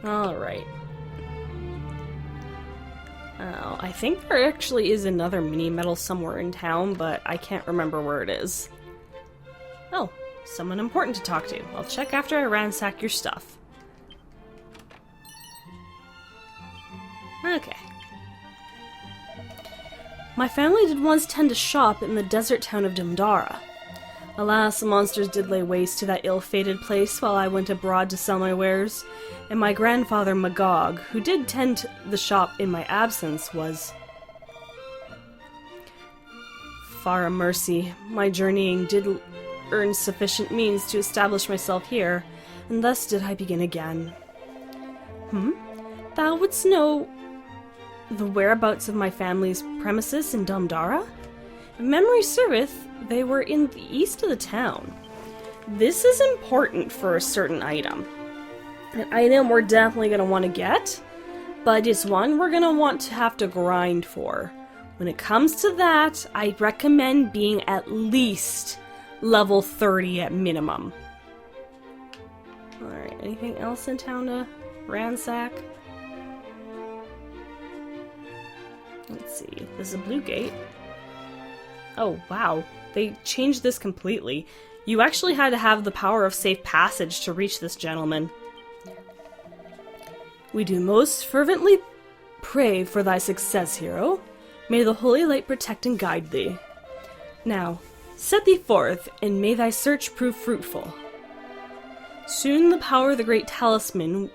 Alright. I think there actually is another mini-medal somewhere in town, but I can't remember where it is. Oh, someone important to talk to. I'll check after I ransack your stuff. Okay. My family did once tend to shop in the desert town of Dumdara. Alas, the monsters did lay waste to that ill-fated place while I went abroad to sell my wares, and my grandfather Magog, who did tend the shop in my absence, was... Far a mercy, my journeying did earn sufficient means to establish myself here, and thus did I begin again. Thou wouldst know the whereabouts of my family's premises in Dumdara? If memory serveth, they were in the east of the town. This is important for a certain item. An item we're definitely going to want to get, but it's one we're going to want to have to grind for. When it comes to that, I recommend being at least level 30 at minimum. Alright, anything else in town to ransack? Let's see, there's a blue gate. Oh, wow. They changed this completely. You actually had to have the power of safe passage to reach this gentleman. We do most fervently pray for thy success, hero. May the holy light protect and guide thee. Now, set thee forth, and may thy search prove fruitful. Soon the power of the great talisman,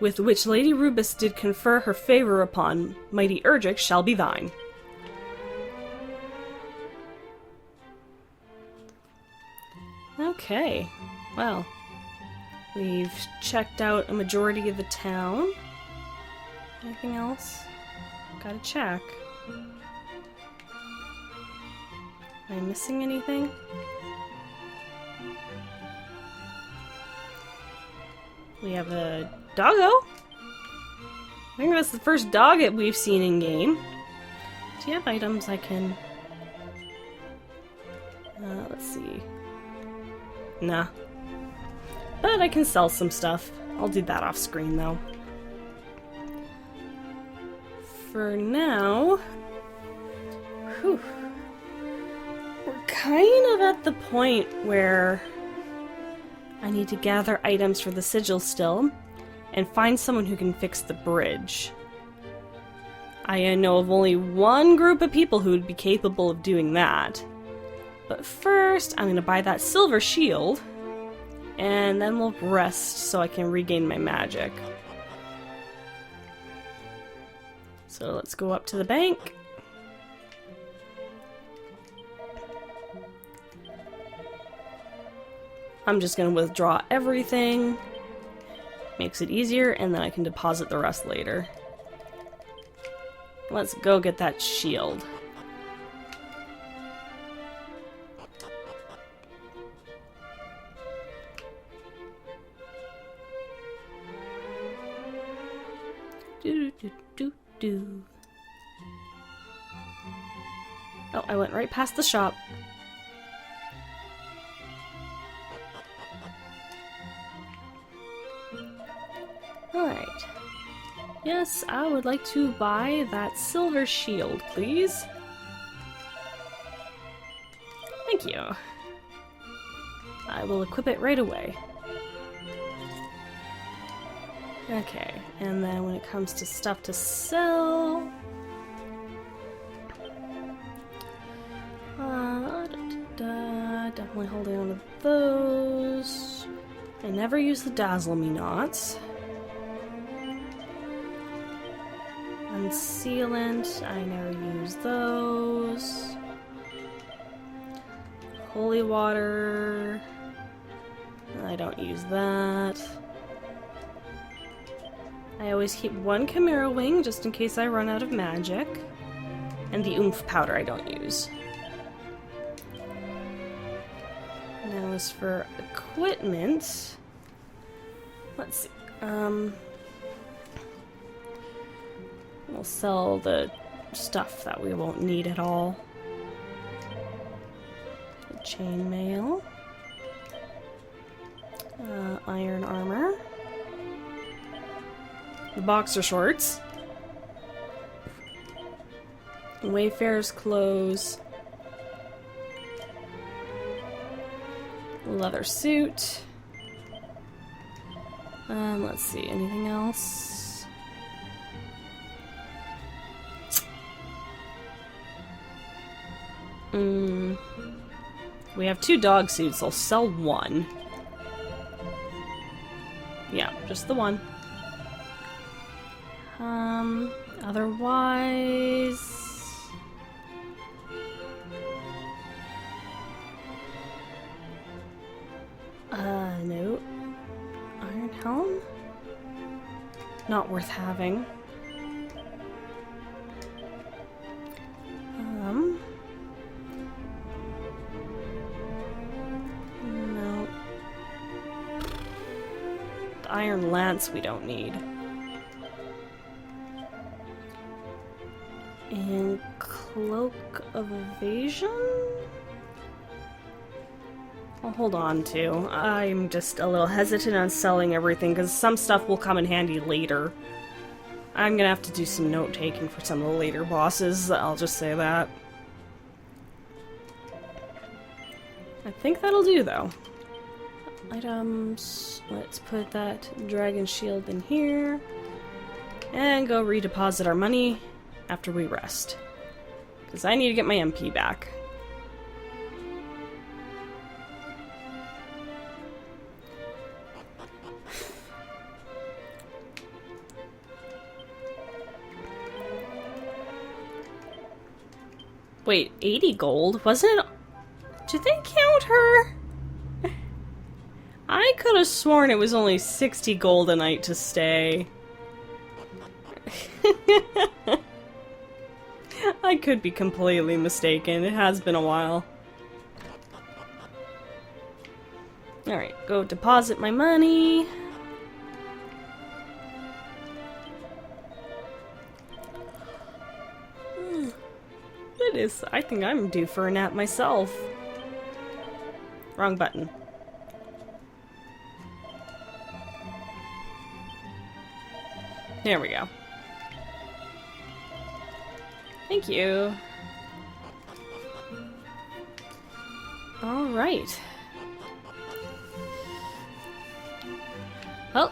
with which Lady Rubus did confer her favor upon mighty Urgic, shall be thine. Okay, well, we've checked out a majority of the town. Anything else? Gotta check. Am I missing anything? We have a doggo. I think that's the first dog that we've seen in game. Do you have items I can... let's see. Nah. But I can sell some stuff. I'll do that off screen though. For now... Whew. We're kind of at the point where I need to gather items for the sigil still, and find someone who can fix the bridge. I know of only one group of people who would be capable of doing that. But first, I'm going to buy that silver shield, and then we'll rest so I can regain my magic. So let's go up to the bank. I'm just going to withdraw everything. Makes it easier, and then I can deposit the rest later. Let's go get that shield. Oh, I went right past the shop. Alright. Yes, I would like to buy that silver shield, please. Thank you. I will equip it right away. Okay, and then when it comes to stuff to sell... definitely holding on to those. I never use the Dazzle Me Nots. Unsealant, I never use those. Holy Water, I don't use that. I always keep one Chimera Wing just in case I run out of magic. And the Oomph Powder I don't use. Now as for equipment, let's see. We'll sell the stuff that we won't need at all. Chainmail. Iron armor. The boxer shorts. Wayfarer's clothes. Leather suit. Let's see, anything else? We have 2 dog suits. I'll sell one. Yeah, just the one. Otherwise... no. Iron helm? Not worth having. No. The iron lance we don't need. And cloak of evasion? I'll hold on to. I'm just a little hesitant on selling everything because some stuff will come in handy later. I'm gonna have to do some note-taking for some of the later bosses, I'll just say that. I think that'll do, though. Items... let's put that dragon shield in here. And go redeposit our money after we rest. Because I need to get my MP back. Wait, 80 gold? Wasn't it... did they count her? I could have sworn it was only 60 gold a night to stay. I could be completely mistaken. It has been a while. Alright, go deposit my money. It is. I think I'm due for a nap myself. Wrong button. There we go. Thank you. Alright. Well,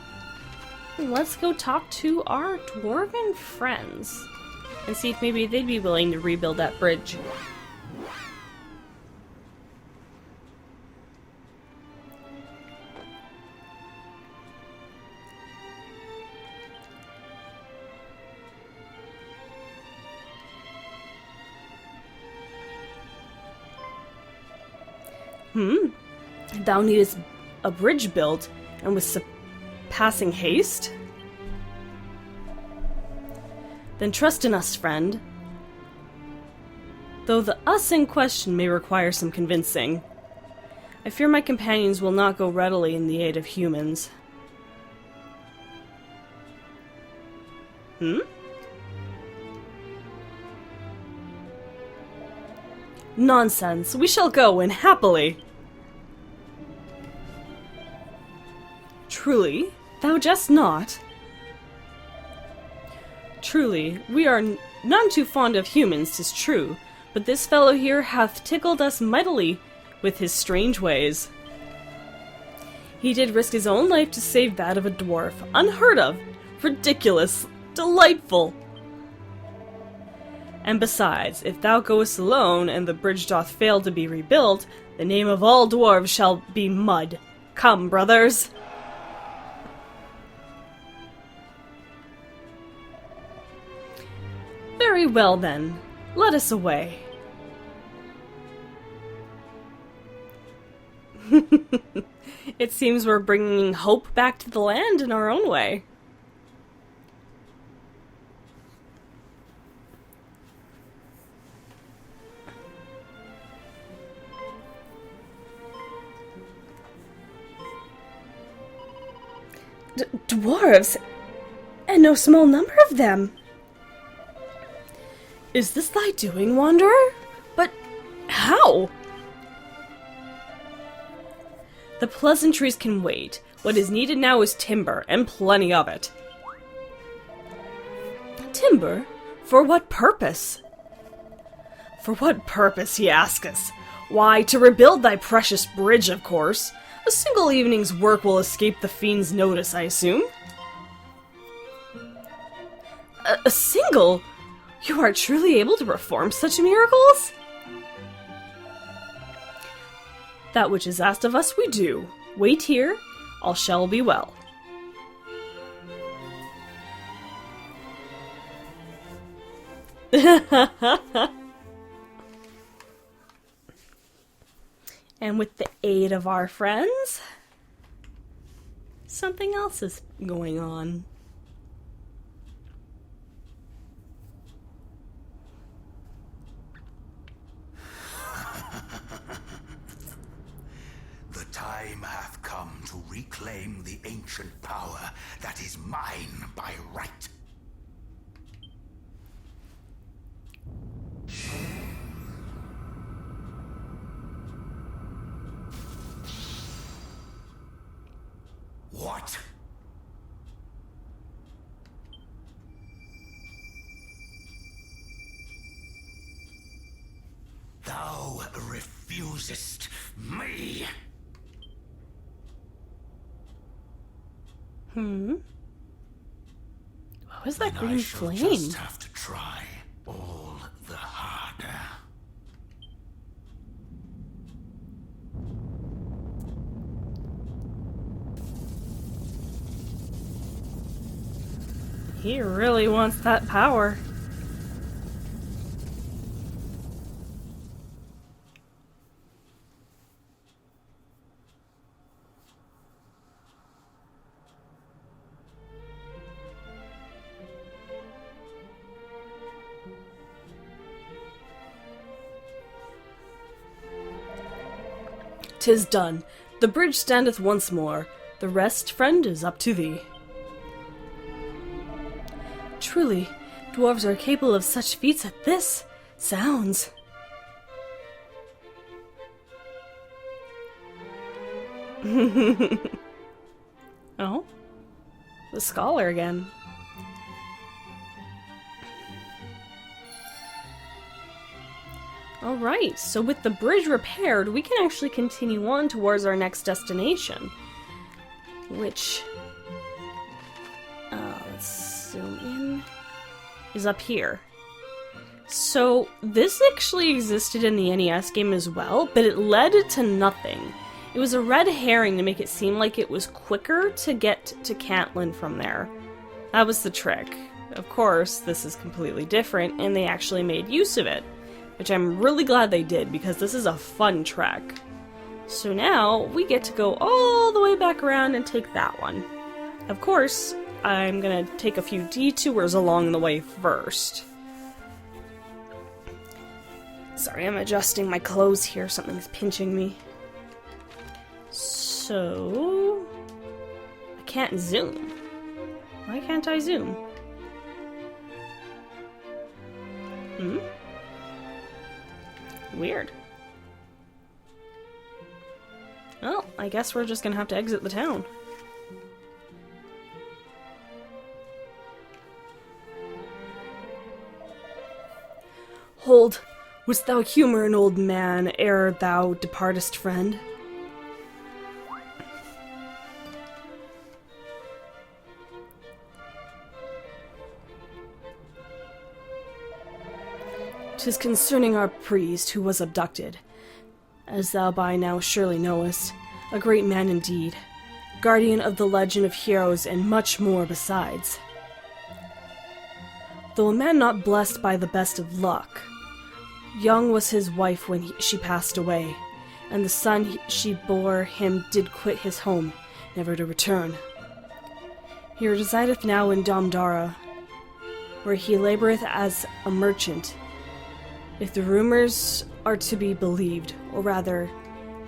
let's go talk to our dwarven friends and see if maybe they'd be willing to rebuild that bridge. Thou needest a bridge built, and with surpassing haste? Then trust in us, friend. Though the us in question may require some convincing, I fear my companions will not go readily in the aid of humans. Nonsense! We shall go, and happily! Truly? Thou jest not? Truly, we are none too fond of humans, 'tis true, but this fellow here hath tickled us mightily with his strange ways. He did risk his own life to save that of a dwarf. Unheard of! Ridiculous! Delightful! And besides, if thou goest alone, and the bridge doth fail to be rebuilt, the name of all dwarves shall be mud. Come, brothers! Very well, then. Let us away. It seems we're bringing hope back to the land in our own way. Dwarves? And no small number of them! Is this thy doing, Wanderer? But how? The pleasantries can wait. What is needed now is timber, and plenty of it. chamber? For what purpose? For what purpose, he asks us. Why, to rebuild thy precious bridge, of course. A single evening's work will escape the fiend's notice, I assume. A single? You are truly able to perform such miracles? That which is asked of us we do. Wait here, all shall be well. And with the aid of our friends, something else is going on. The time hath come to reclaim the ancient power that is mine by right. What? Thou refusest me? What was that green I shall flame? just have to try all the harder. He really wants that power. "'Tis done. The bridge standeth once more. The rest, friend, is up to thee." Truly, dwarves are capable of such feats at this. Sounds. Oh? The scholar again. Alright, so with the bridge repaired, we can actually continue on towards our next destination. Which... let's zoom in. Is up here. So, this actually existed in the NES game as well, but it led to nothing. It was a red herring to make it seem like it was quicker to get to Cantlin from there. That was the trick. Of course, this is completely different, and they actually made use of it. Which I'm really glad they did, because this is a fun trek. So now, we get to go all the way back around and take that one. Of course, I'm gonna take a few detours along the way first. Sorry, I'm adjusting my clothes here, something's pinching me. So... I can't zoom. Why can't I zoom? Weird. Well, I guess we're just gonna have to exit the town. Hold! Wouldst thou humour an old man ere thou departest, friend? "'Tis concerning our priest who was abducted. As thou by now surely knowest, a great man indeed, guardian of the legend of heroes and much more besides. Though a man not blessed by the best of luck, young was his wife when she passed away, and the son she bore him did quit his home, never to return. He resideth now in Domdara, where he laboureth as a merchant. If the rumors are to be believed, or rather,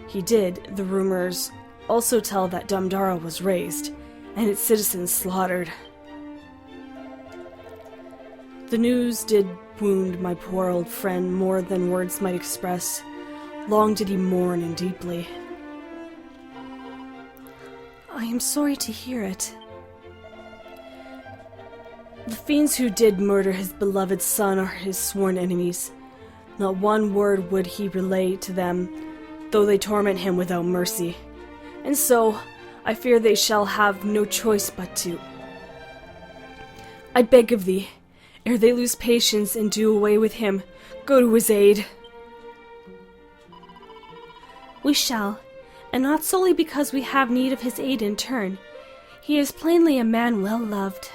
he did, the rumors also tell that Domdara was razed, and its citizens slaughtered. The news did wound my poor old friend more than words might express. Long did he mourn and deeply. I am sorry to hear it. The fiends who did murder his beloved son are his sworn enemies. Not one word would he relay to them, though they torment him without mercy. And so, I fear they shall have no choice but to. I beg of thee, ere they lose patience and do away with him, go to his aid. We shall, and not solely because we have need of his aid in turn. He is plainly a man well loved.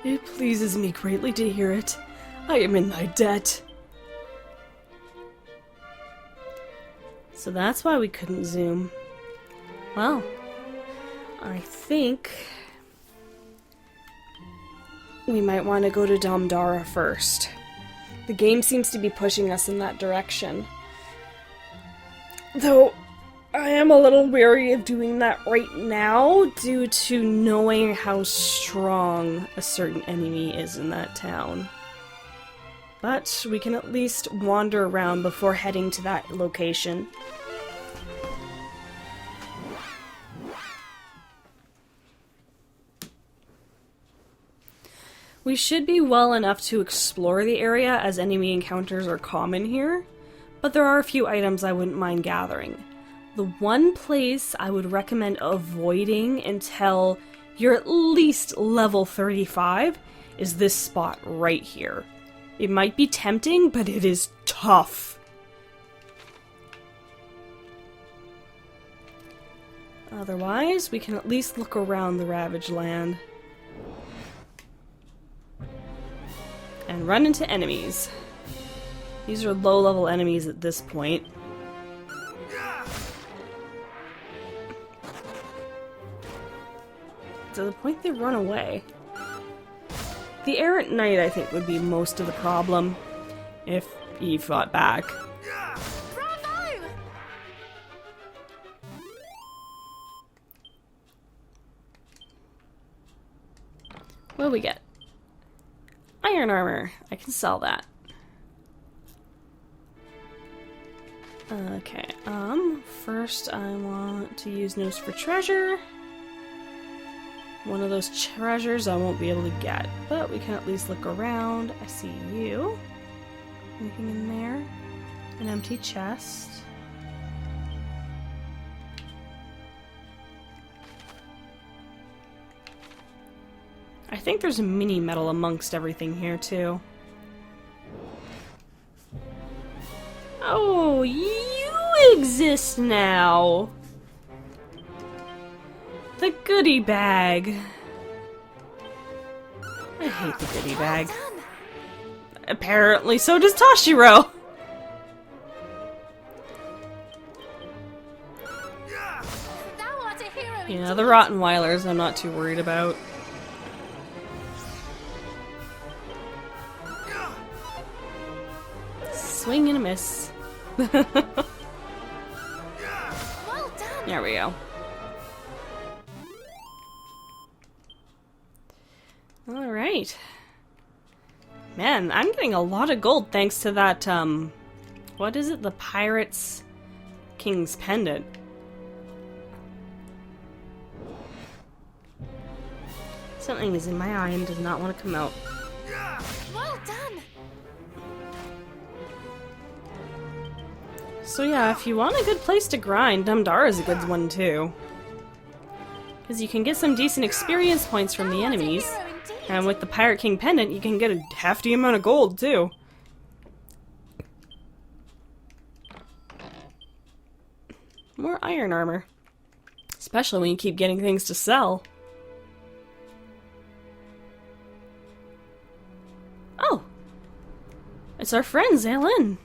It pleases me greatly to hear it. I am in thy debt. So that's why we couldn't zoom. Well, I think we might want to go to Damdara first. The game seems to be pushing us in that direction. Though, I am a little wary of doing that right now due to knowing how strong a certain enemy is in that town. But we can at least wander around before heading to that location. We should be well enough to explore the area as enemy encounters are common here, but there are a few items I wouldn't mind gathering. The one place I would recommend avoiding until you're at least level 35 is this spot right here. It might be tempting, but it is tough. Otherwise, we can at least look around the Ravaged Land. And run into enemies. These are low-level enemies at this point. To the point they run away. The errant knight, I think, would be most of the problem if he fought back. Bravo! What do we get? Iron armor. I can sell that. Okay, first I want to use Nose for Treasure. One of those treasures I won't be able to get, but we can at least look around. I see you. Anything in there? An empty chest. I think there's a mini medal amongst everything here, too. Oh, you exist now! The goodie bag. I hate the goodie bag. Apparently, so does Toshiro! Thou art a hero. Yeah, the Rottenweilers I'm not too worried about. Swing and a miss. Well done. There we go. Alright. Man, I'm getting a lot of gold thanks to that, what is it? The Pirate's King's Pendant. Something is in my eye and does not want to come out. Well done. So yeah, if you want a good place to grind, Damdara is a good one too. Because you can get some decent experience points from the enemies. Hero indeed. And with the Pirate King Pendant, you can get a hefty amount of gold too. More iron armor. Especially when you keep getting things to sell. Oh! It's our friend Zaylin.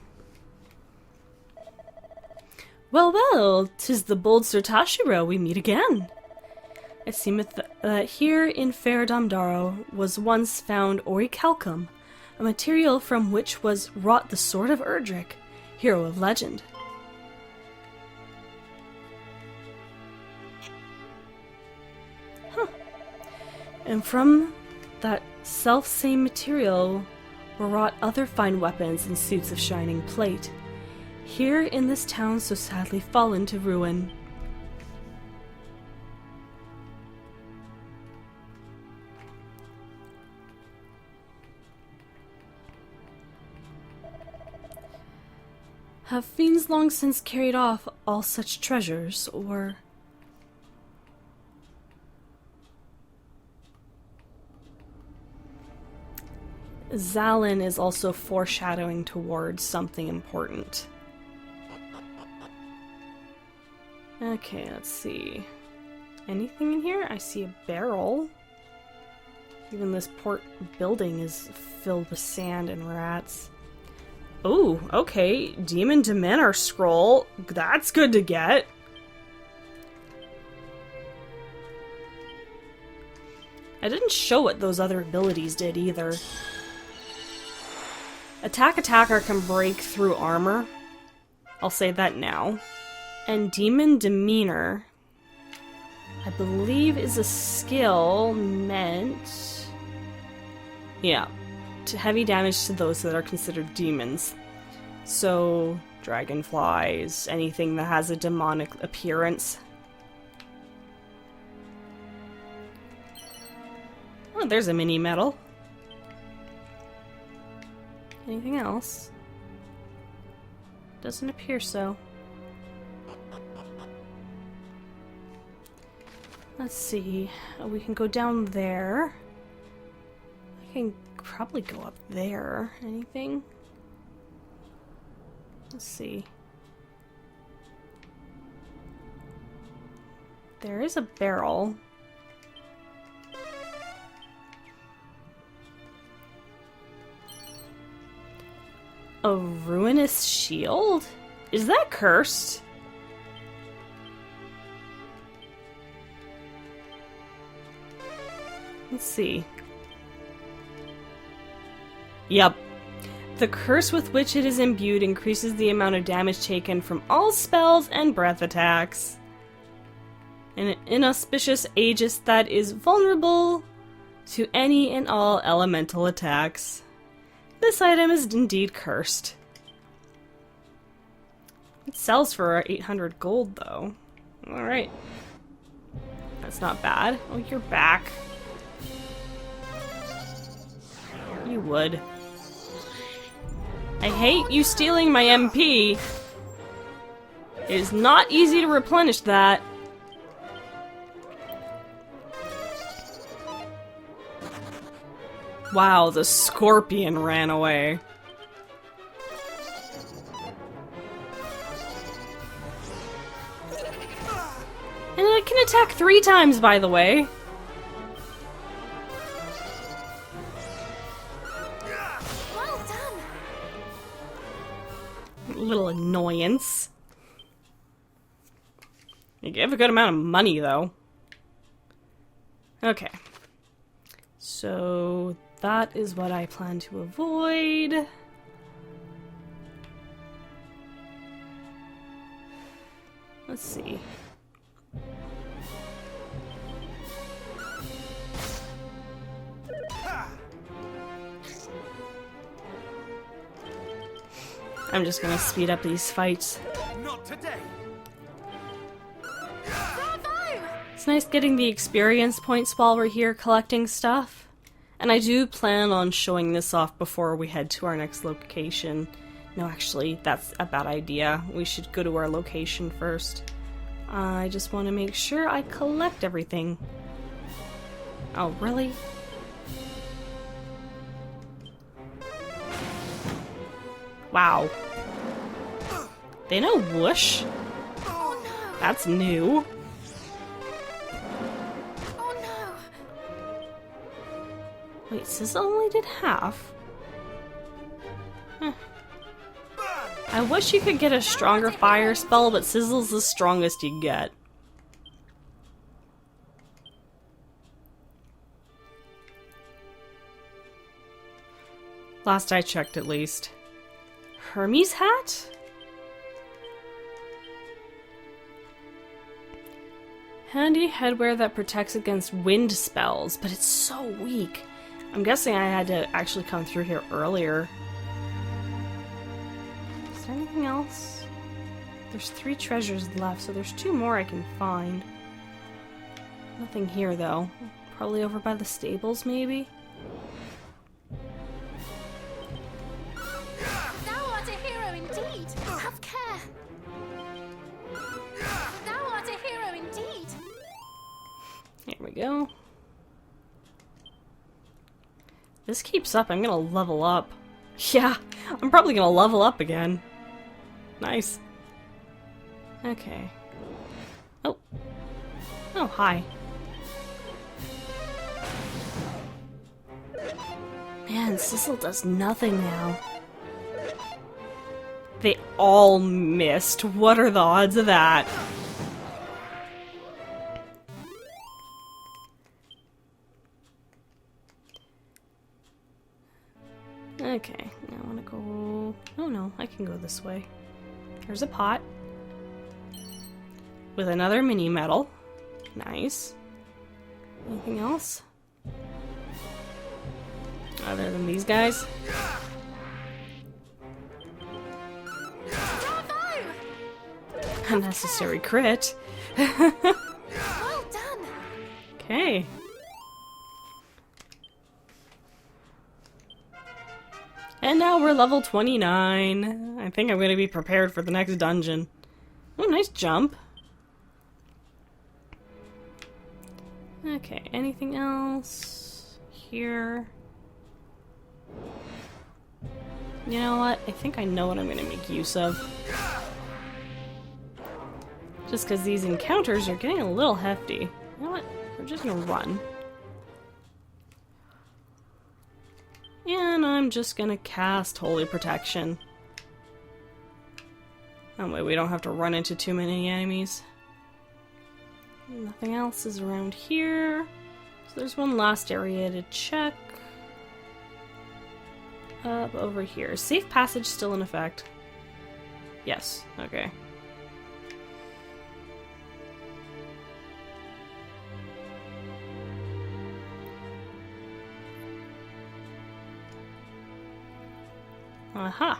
Well, well, 'tis the bold Sir Tashiro we meet again. It seemeth that here in fair Damdara was once found orichalcum, a material from which was wrought the sword of Erdrick, hero of legend. Huh. And from that self-same material were wrought other fine weapons and suits of shining plate, here in this town so sadly fallen to ruin. Have fiends long since carried off all such treasures, or... Zalin is also foreshadowing towards something important. Okay, let's see. Anything in here? I see a barrel. Even this port building is filled with sand and rats. Oh, okay. Demon Demeanor scroll. That's good to get. I didn't show what those other abilities did either. Attacker can break through armor. I'll say that now. And Demon Demeanor, I believe, is a skill meant... yeah, to heavy damage to those that are considered demons. So, dragonflies, anything that has a demonic appearance. Oh, there's a mini medal. Anything else? Doesn't appear so. Let's see. We can go down there. I can probably go up there. Anything? Let's see. There is a barrel. A ruinous shield? Is that cursed? Let's see. Yep. The curse with which it is imbued increases the amount of damage taken from all spells and breath attacks. An inauspicious aegis that is vulnerable to any and all elemental attacks. This item is indeed cursed. It sells for 800 gold, though. Alright. That's not bad. Oh, you're back. You would. I hate you stealing my MP. It is not easy to replenish that. Wow, the scorpion ran away. And it can attack 3 times, by the way. Well done. Little annoyance. You give a good amount of money, though. Okay. So, that is what I plan to avoid. Let's see. I'm just gonna speed up these fights. Not today. Bravo! It's nice getting the experience points while we're here collecting stuff. And I do plan on showing this off before we head to our next location. No, actually, that's a bad idea. We should go to our location first. I just want to make sure I collect everything. Oh, really? Wow. They know whoosh? Oh no! That's new. Oh no! Wait, Sizzle only did half? Huh. I wish you could get a stronger fire spell, but Sizzle's the strongest you get. Last I checked, at least. Hermes hat? Handy headwear that protects against wind spells, but it's so weak. I'm guessing I had to actually come through here earlier. Is there anything else? There's 3 treasures left, so there's 2 more I can find. Nothing here, though. Probably over by the stables, maybe? Thou art a hero indeed! indeed. Have care. Thou art a hero indeed. Here we go. This keeps up, I'm gonna level up. Yeah, I'm probably gonna level up again. Nice. Okay. Oh. Oh, hi. Man, Sissel does nothing now. They all missed. What are the odds of that? Okay, now I want to go... Oh no, I can go this way. There's a pot. With another mini medal. Nice. Anything else? Other than these guys? Bravo! Unnecessary crit. Well done. Okay. And now we're level 29. I think I'm going to be prepared for the next dungeon. Oh, nice jump. Okay, anything else here? You know what? I think I know what I'm going to make use of. Just because these encounters are getting a little hefty. You know what? We're just going to run. And I'm just gonna cast Holy Protection. That way we don't have to run into too many enemies. Nothing else is around here. So there's one last area to check. Up over here. Safe passage still in effect? Yes, okay. Aha.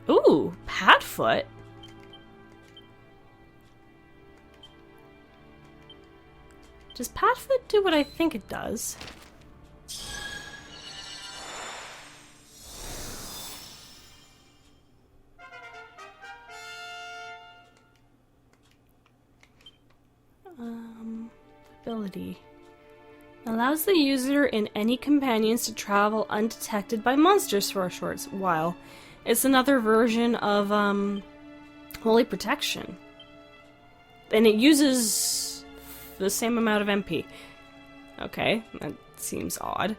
Ooh, Padfoot. Does Padfoot do what I think it does? Ability. Allows the user and any companions to travel undetected by monsters for a short while. It's another version of Holy Protection. And it uses the same amount of MP. Okay, that seems odd.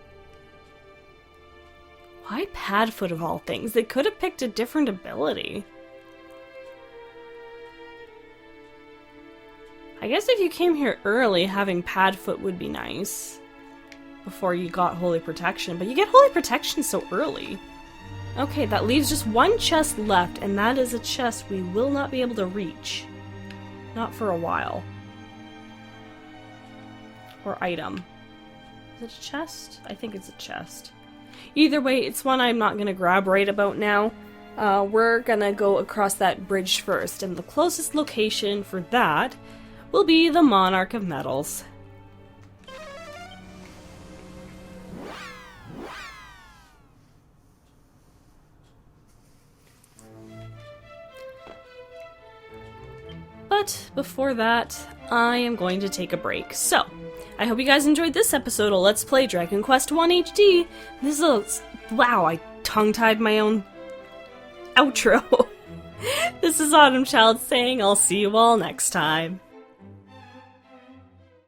Why Padfoot of all things? They could have picked a different ability. I guess if you came here early, having Padfoot would be nice. Before you got Holy Protection. But you get Holy Protection so early. Okay, that leaves just one chest left, and that is a chest we will not be able to reach. Not for a while. Or item. Is it a chest? I think it's a chest. Either way, it's one I'm not going to grab right about now. We're going to go across that bridge first, and the closest location for that will be the Monarch of Metals. But before that, I am going to take a break. So, I hope you guys enjoyed this episode of Let's Play Dragon Quest I HD. This is wow, I tongue-tied my own outro. This is Autumn Child saying I'll see you all next time.